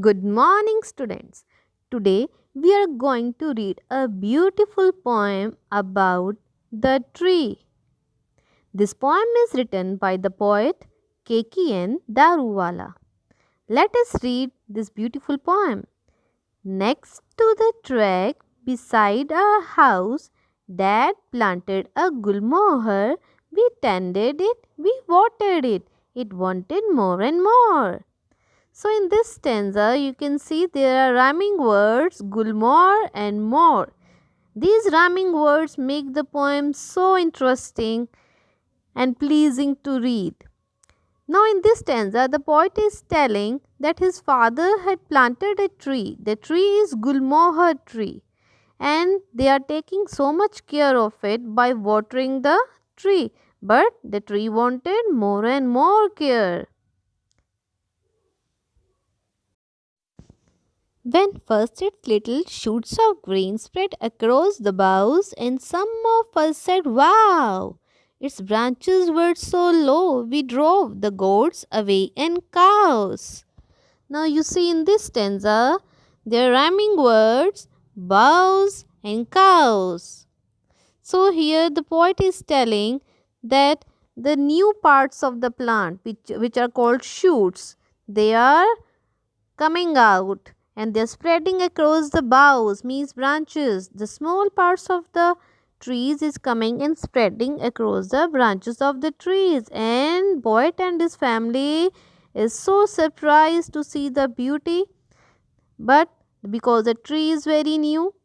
Good morning, students. Today we are going to read a beautiful poem about the tree. This poem is written by the poet K.K.N. Daruwala. Let us read this beautiful poem. Next to the track beside our house, Dad planted a gulmohar. We tended it, we watered it. It wanted more and more. So in this stanza, you can see there are rhyming words gulmore and more. These rhyming words make the poem so interesting and pleasing to read. Now in this stanza, the poet is telling that his father had planted a tree. The tree is gulmohar tree and they are taking so much care of it by watering the tree. But the tree wanted more and more care. When first its little shoots of green spread across the boughs, and some of us said, "Wow!" Its branches were so low, we drove the goats away and cows. Now you see in this stanza, there are rhyming words, boughs and cows. So here the poet is telling that the new parts of the plant, which are called shoots, they are coming out and they're spreading across the boughs means branches. The small parts of the trees is coming and spreading across the branches of the trees, and poet and his family is so surprised to see the beauty. But because the tree is very new,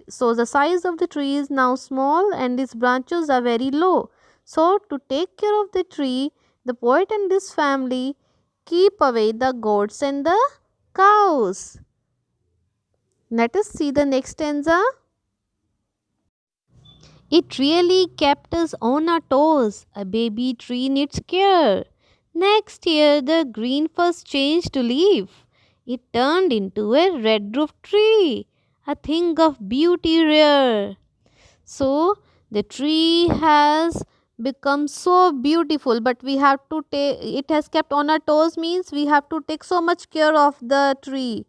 so the size of the tree is now small and its branches are very low. So to take care of the tree, the poet and his family keep away the goats and the cows. Let us see the next stanza. It really kept us on our toes. A baby tree needs care. Next year, the green first changed to leaf. It turned into a red roof tree, a thing of beauty rare. So, the tree has become so beautiful, but we have to take it has kept on our toes means we have to take so much care of the tree.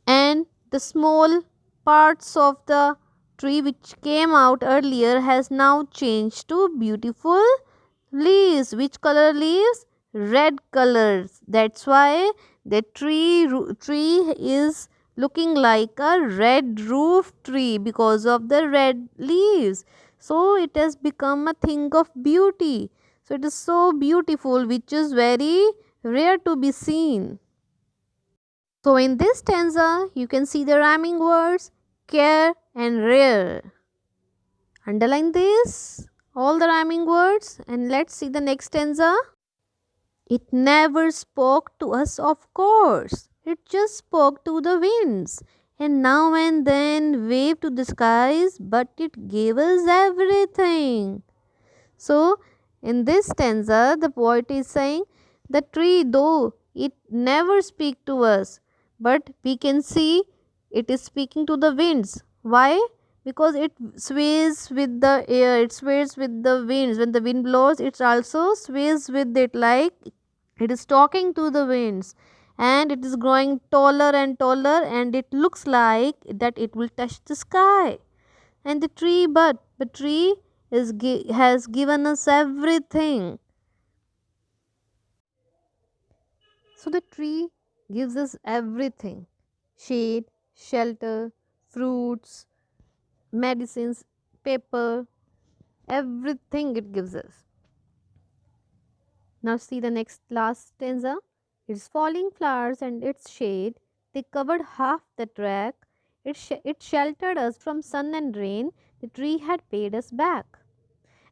And the small parts of the tree which came out earlier has now changed to beautiful leaves. Which color leaves? Red colors. That's why the tree is looking like a red roof tree because of the red leaves. So it has become a thing of beauty. So it is so beautiful, which is very rare to be seen. So in this stanza, you can see the rhyming words care and rare. Underline this, all the rhyming words, and let's see the next stanza. It never spoke to us, of course. It just spoke to the winds and now and then waved to the skies, but it gave us everything. So, in this stanza, the poet is saying the tree, though it never speak to us, but we can see it is speaking to the winds. Why? Because it sways with the air, it sways with the winds. When the wind blows, it also sways with it, like it is talking to the winds, and it is growing taller and taller, and it looks like that it will touch the sky. And the tree, but the tree has given us everything. So the tree gives us everything: shade, shelter, fruits, medicines, paper, everything it gives us. Now see the next last stanza. Its falling flowers and its shade, they covered half the track. It sheltered us from sun and rain. The tree had paid us back.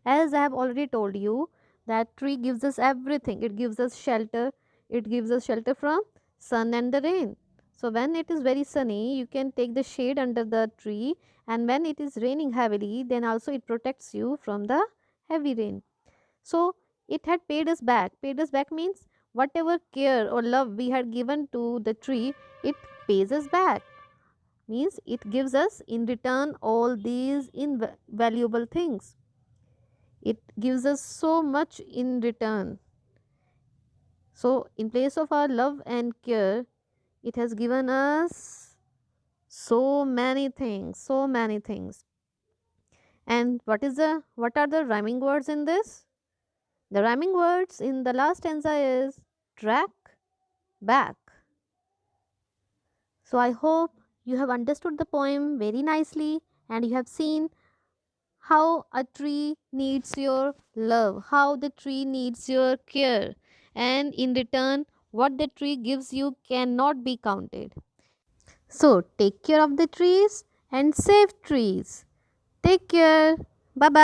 As I have already told you, that tree gives us everything. It gives us shelter. It gives us shelter from sun and the rain. So when it is very sunny, you can take the shade under the tree, and when it is raining heavily, then also it protects you from the heavy rain. So it had paid us back. Paid us back means whatever care or love we had given to the tree, it pays us back. Means it gives us in return all these invaluable things. It gives us so much in return. So, in place of our love and care, it has given us so many things, so many things. And what are the rhyming words in this? The rhyming words in the last stanza is track, back. So I hope you have understood the poem very nicely and you have seen how a tree needs your love, how the tree needs your care, and in return, what the tree gives you cannot be counted. So take care of the trees and save trees. Take care. Bye bye.